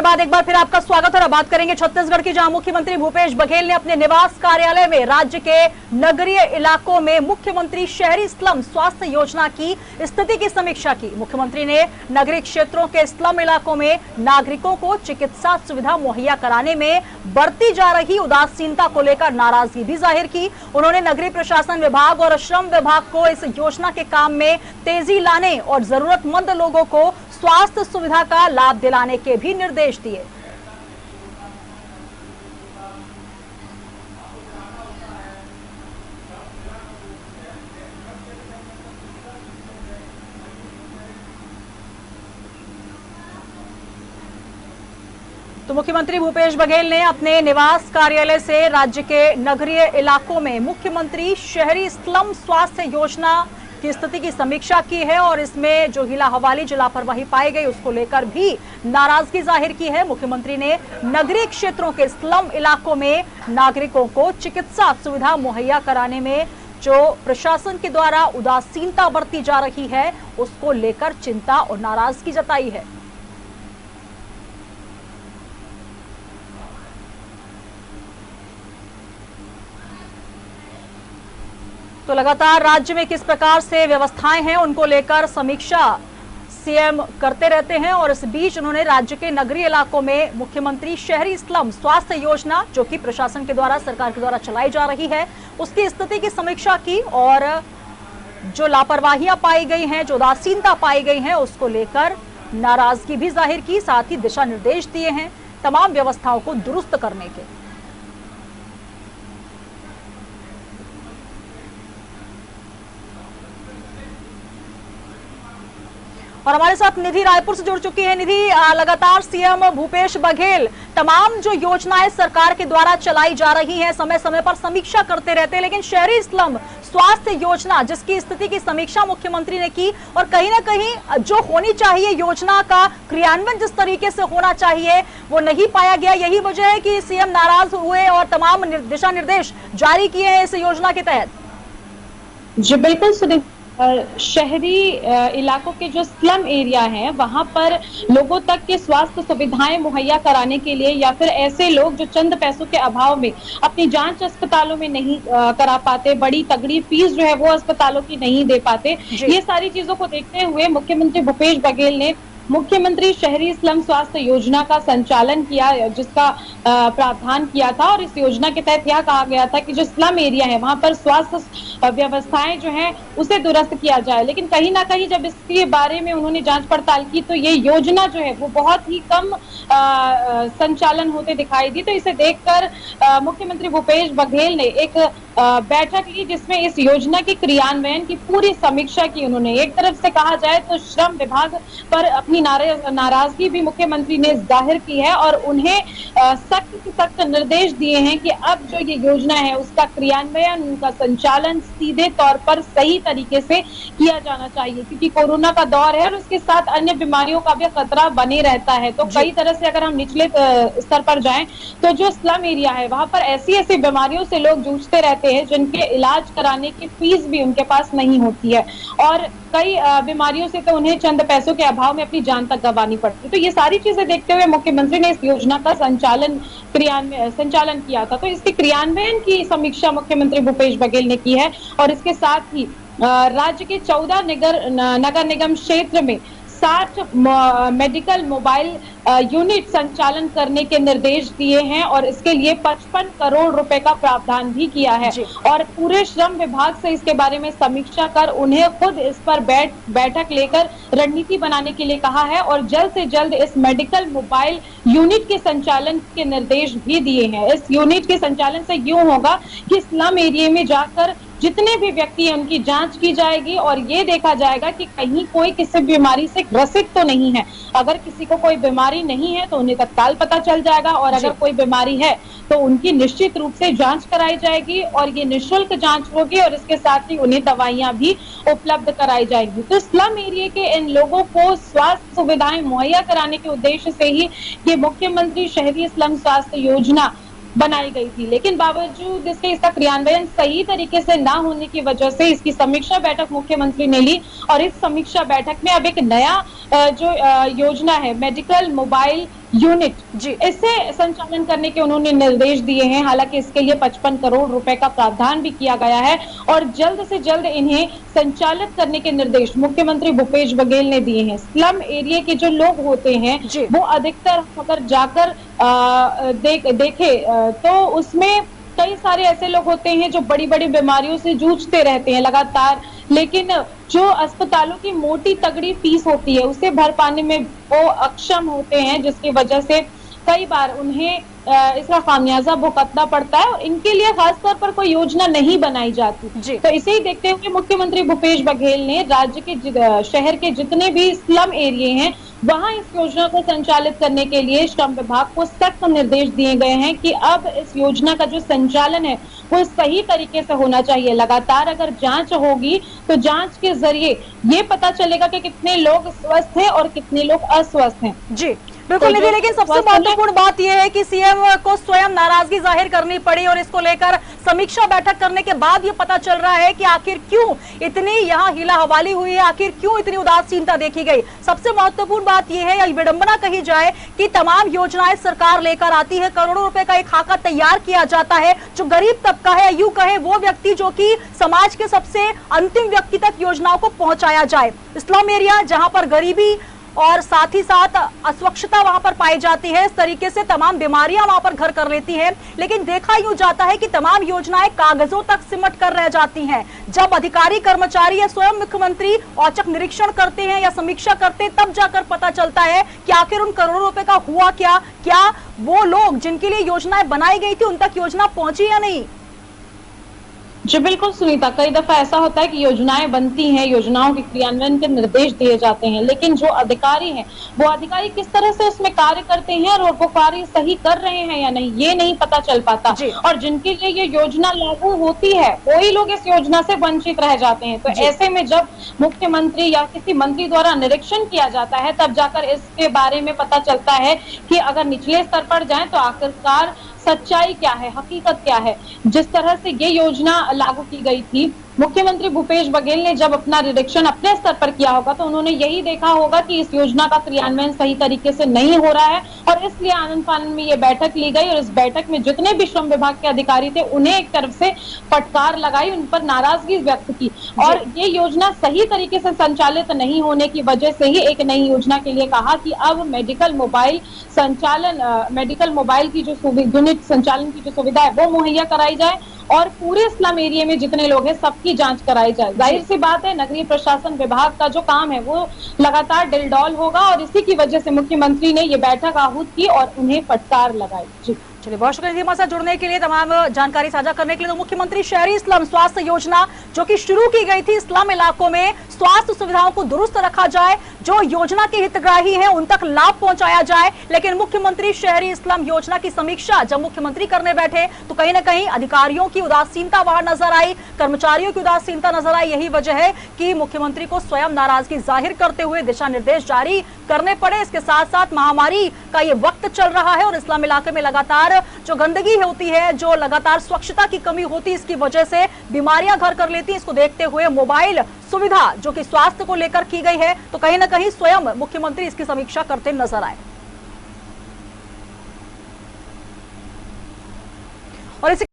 बाद एक बार फिर आपका स्वागत और बात करेंगे छत्तीसगढ़ की, जहां मुख्यमंत्री भूपेश बघेल ने अपने निवास कार्यालय में राज्य के नगरीय इलाकों में मुख्यमंत्री शहरी स्लम स्वास्थ्य योजना की स्थिति की समीक्षा की। मुख्यमंत्री ने नगरीय क्षेत्रों के स्लम इलाकों में नागरिकों को चिकित्सा सुविधा मुहैया कराने में बरती जा रही उदासीनता को लेकर नाराजगी भी जाहिर की। उन्होंने नगरीय प्रशासन विभाग और श्रम विभाग को इस योजना के काम में तेजी लाने और जरूरतमंद लोगों को स्वास्थ्य सुविधा का लाभ दिलाने के भी निर्देश दिए। तो मुख्यमंत्री भूपेश बघेल ने अपने निवास कार्यालय से राज्य के नगरीय इलाकों में मुख्यमंत्री शहरी स्लम स्वास्थ्य योजना की स्थिति की समीक्षा की है और इसमें जो हिला हवाली जो लापरवाही पाई गई उसको लेकर भी नाराजगी जाहिर की है। मुख्यमंत्री ने नगरीय क्षेत्रों के स्लम इलाकों में नागरिकों को चिकित्सा सुविधा मुहैया कराने में जो प्रशासन के द्वारा उदासीनता बरती जा रही है उसको लेकर चिंता और नाराजगी जताई है। तो लगातार राज्य में किस प्रकार से व्यवस्थाएं हैं उनको लेकर समीक्षा सीएम करते रहते हैं और इस बीच उन्होंने राज्य के नगरीय इलाकों में मुख्यमंत्री शहरी स्लम स्वास्थ्य योजना जो कि प्रशासन के द्वारा सरकार के द्वारा चलाई जा रही है उसकी स्थिति की समीक्षा की और जो लापरवाहियां पाई गई हैं, जो उदासीनता पाई गई है उसको लेकर नाराजगी भी जाहिर की। साथ ही दिशा निर्देश दिए हैं तमाम व्यवस्थाओं को दुरुस्त करने के। और हमारे साथ निधि रायपुर से जुड़ चुकी है। निधि, लगातार सीएम भूपेश बघेल तमाम जो योजनाएं सरकार के द्वारा चलाई जा रही हैं समय समय पर समीक्षा करते रहते हैं, लेकिन शहरी स्लम स्वास्थ्य योजना जिसकी स्थिति की समीक्षा मुख्यमंत्री ने की और कहीं ना कहीं जो होनी चाहिए योजना का क्रियान्वयन जिस तरीके से होना चाहिए वो नहीं पाया गया। यही वजह है कि सीएम नाराज हुए और तमाम दिशा निर्देश जारी किए हैं इस योजना के तहत। जी बिल्कुल, शहरी इलाकों के जो स्लम एरिया हैं वहां पर लोगों तक के स्वास्थ्य सुविधाएं मुहैया कराने के लिए या फिर ऐसे लोग जो चंद पैसों के अभाव में अपनी जांच अस्पतालों में नहीं करा पाते, बड़ी तगड़ी फीस जो है वो अस्पतालों की नहीं दे पाते, ये सारी चीजों को देखते हुए मुख्यमंत्री भूपेश बघेल ने मुख्यमंत्री शहरी स्लम स्वास्थ्य योजना का संचालन किया जिसका प्रावधान किया था। और इस योजना के तहत यह कहा गया था कि जो स्लम एरिया है वहां पर स्वास्थ्य व्यवस्थाएं जो हैं उसे दुरुस्त किया जाए। लेकिन कहीं ना कहीं जब इसके बारे में उन्होंने जांच पड़ताल की तो ये योजना जो है वो बहुत ही कम संचालन होते दिखाई दी। तो इसे देखकर मुख्यमंत्री भूपेश बघेल ने एक बैठक ली जिसमें इस योजना के क्रियान्वयन की पूरी समीक्षा की। उन्होंने एक तरफ से कहा जाए तो श्रम विभाग पर अपनी नाराजगी भी मुख्यमंत्री ने जाहिर की है और उन्हें सख्त से सख्त निर्देश दिए हैं कि अब जो ये योजना है उसका क्रियान्वयन, उनका संचालन सीधे तौर पर सही तरीके से किया जाना चाहिए, क्योंकि कोरोना का दौर है और उसके साथ अन्य बीमारियों का भी खतरा बने रहता है। तो कई तरह से अगर हम निचले स्तर पर जाएं तो जो स्लम एरिया है वहां पर ऐसी ऐसी बीमारियों से लोग जूझते रहते हैं जिनके इलाज कराने की फीस भी उनके पास नहीं होती है और कई बीमारियों से तो उन्हें चंद पैसों के अभाव में अपनी जान तक गंवानी पड़ती है। तो ये सारी चीजें देखते हुए मुख्यमंत्री ने इस योजना का संचालन किया था। तो इसके क्रियान्वयन की समीक्षा मुख्यमंत्री भूपेश बघेल ने की है और इसके साथ ही राज्य के 14 नगर निगम क्षेत्र में 60 मेडिकल मोबाइल यूनिट संचालन करने के निर्देश दिए हैं और इसके लिए 55 करोड़ रुपए का प्रावधान भी किया है और पूरे श्रम विभाग से इसके बारे में समीक्षा कर उन्हें खुद इस पर बैठक लेकर रणनीति बनाने के लिए कहा है और जल्द से जल्द इस मेडिकल मोबाइल यूनिट के संचालन के निर्देश भी दिए हैं। इस यूनिट के संचालन से यूं होगा कि स्लम एरिया में जाकर जितने भी व्यक्ति हैं उनकी जांच की जाएगी और ये देखा जाएगा कि कहीं कोई किसी बीमारी से ग्रसित तो नहीं है। अगर किसी को कोई बीमारी नहीं है तो उन्हें तत्काल पता चल जाएगा और अगर कोई बीमारी है तो उनकी निश्चित रूप से जांच कराई जाएगी और ये निःशुल्क जांच होगी और इसके साथ ही उन्हें दवाइयां भी उपलब्ध कराई जाएंगी। तो स्लम एरिया के इन लोगों को स्वास्थ्य सुविधाएं मुहैया कराने के उद्देश्य से ही ये मुख्यमंत्री शहरी स्लम स्वास्थ्य योजना बनाई गई थी, लेकिन बावजूद इसके इसका क्रियान्वयन सही तरीके से ना होने की वजह से इसकी समीक्षा बैठक मुख्यमंत्री ने ली और इस समीक्षा बैठक में अब एक नया जो योजना है मेडिकल मोबाइल यूनिट जी। इसे संचालन करने के उन्होंने निर्देश दिए हैं। हालांकि इसके लिए 55 करोड़ रुपए का प्रावधान भी किया गया है और जल्द से जल्द इन्हें संचालित करने के निर्देश मुख्यमंत्री भूपेश बघेल ने दिए हैं। स्लम एरिया के जो लोग होते हैं जी। वो अधिकतर अगर जाकर देखे तो उसमें कई सारे ऐसे लोग होते हैं जो बड़ी बड़ी बीमारियों से जूझते रहते हैं लगातार, लेकिन जो अस्पतालों की मोटी तगड़ी फीस होती है उसे भर पाने में वो अक्षम होते हैं, जिसकी वजह से कई बार उन्हें इसका खामियाजा भुगतना पड़ता है और इनके लिए खासतौर पर कोई योजना नहीं बनाई जाती। तो इसे ही देखते हुए मुख्यमंत्री भूपेश बघेल ने राज्य के शहर के जितने भी स्लम एरिया हैं वहां इस योजना को संचालित करने के लिए श्रम विभाग को सख्त निर्देश दिए गए हैं कि अब इस योजना का जो संचालन है वो सही तरीके से होना चाहिए। लगातार अगर जांच होगी तो जांच के जरिए ये पता चलेगा कि कितने लोग स्वस्थ हैं और कितने लोग अस्वस्थ हैं। जी बिल्कुल निधि, लेकिन सबसे महत्वपूर्ण बात यह है कि सीएम को स्वयं नाराजगी जाहिर करनी पड़ी और इसको लेकर समीक्षा बैठक करने के बाद ये पता चल रहा है कि आखिर क्यों इतनी यहाँ हिला हवाली हुई है, आखिर क्यों इतनी उदासीनता देखी गई। सबसे महत्वपूर्ण बात यह है, या विडंबना कही जाए, कि तमाम योजनाएं सरकार लेकर आती है, करोड़ों रुपए का एक खाका तैयार किया जाता है, जो गरीब तबका है, यूं कहे वो व्यक्ति जो कि समाज के सबसे अंतिम व्यक्ति तक योजनाओं को पहुंचाया जाए। स्लम एरिया जहां पर गरीबी और साथ ही साथ अस्वच्छता वहां पर पाई जाती है, इस तरीके से तमाम बीमारियां वहां पर घर कर लेती हैं, लेकिन देखा यूं जाता है कि तमाम योजनाएं कागजों तक सिमट कर रह जाती हैं। जब अधिकारी कर्मचारी या स्वयं मुख्यमंत्री औचक निरीक्षण करते हैं या समीक्षा करते हैं, तब जाकर पता चलता है कि आखिर उन करोड़ों रुपए का हुआ क्या वो लोग जिनके लिए योजनाएं बनाई गई थी उन तक योजना पहुंची या नहीं। जी बिल्कुल सुनीता, कई दफा ऐसा होता है कि योजनाएं बनती हैं, योजनाओं के क्रियान्वयन के निर्देश दिए जाते हैं, लेकिन जो अधिकारी हैं वो अधिकारी किस तरह से उसमें कार्य करते हैं और वो कार्य सही कर रहे हैं या नहीं ये नहीं पता चल पाता। और जिनके लिए ये योजना लागू होती है वही लोग इस योजना से वंचित रह जाते हैं। तो ऐसे में जब मुख्यमंत्री या किसी मंत्री द्वारा निरीक्षण किया जाता है तब जाकर इसके बारे में पता चलता है कि अगर निचले स्तर पर जाए तो आखिरकार सच्चाई क्या है, हकीकत क्या है। जिस तरह से ये योजना लागू की गई थी, मुख्यमंत्री भूपेश बघेल ने जब अपना निरीक्षण अपने स्तर पर किया होगा तो उन्होंने यही देखा होगा कि इस योजना का क्रियान्वयन सही तरीके से नहीं हो रहा है और इसलिए आनंद फानन में ये बैठक ली गई और इस बैठक में जितने भी श्रम विभाग के अधिकारी थे उन्हें एक तरफ से फटकार लगाई, उन पर नाराजगी व्यक्त की और ये योजना सही तरीके से संचालित नहीं होने की वजह से ही एक नई योजना के लिए कहा कि अब मेडिकल मोबाइल की जो यूनिट संचालन की जो सुविधा है वो मुहैया कराई जाए और पूरे स्लम एरिया में जितने लोग हैं सबकी जांच कराई जाए। जाहिर सी बात है, नगरीय प्रशासन विभाग का जो काम है वो लगातार डिलडॉल होगा और इसी की वजह से मुख्यमंत्री ने ये बैठक आहूत की और उन्हें फटकार लगाई। जी चलिए, बहुत शुक्रिया हमारे साथ जुड़ने के लिए, तमाम जानकारी साझा करने के लिए। तो मुख्यमंत्री शहरी स्लम स्वास्थ्य योजना जो कि शुरू की गई थी, स्लम इलाकों में स्वास्थ्य सुविधाओं को दुरुस्त रखा जाए, जो योजना के हितग्राही हैं उन तक लाभ पहुंचाया जाए। लेकिन मुख्यमंत्री शहरी स्लम योजना की समीक्षा जब मुख्यमंत्री करने बैठे तो कहीं ना कहीं अधिकारियों की उदासीनता वहां नजर आई, कर्मचारियों की उदासीनता नजर आई। यही वजह है कि मुख्यमंत्री को स्वयं नाराजगी जाहिर करते हुए दिशा निर्देश जारी करने पड़े। इसके साथ साथ महामारी का ये वक्त चल रहा है और स्लम इलाके में लगातार जो गंदगी होती है, जो लगातार स्वच्छता की कमी होती है, इसकी वजह से बीमारियां घर कर लेती हैं। इसको देखते हुए मोबाइल सुविधा जो कि स्वास्थ्य को लेकर की गई है, तो कहीं ना कहीं स्वयं मुख्यमंत्री इसकी समीक्षा करते नजर आए। और इसी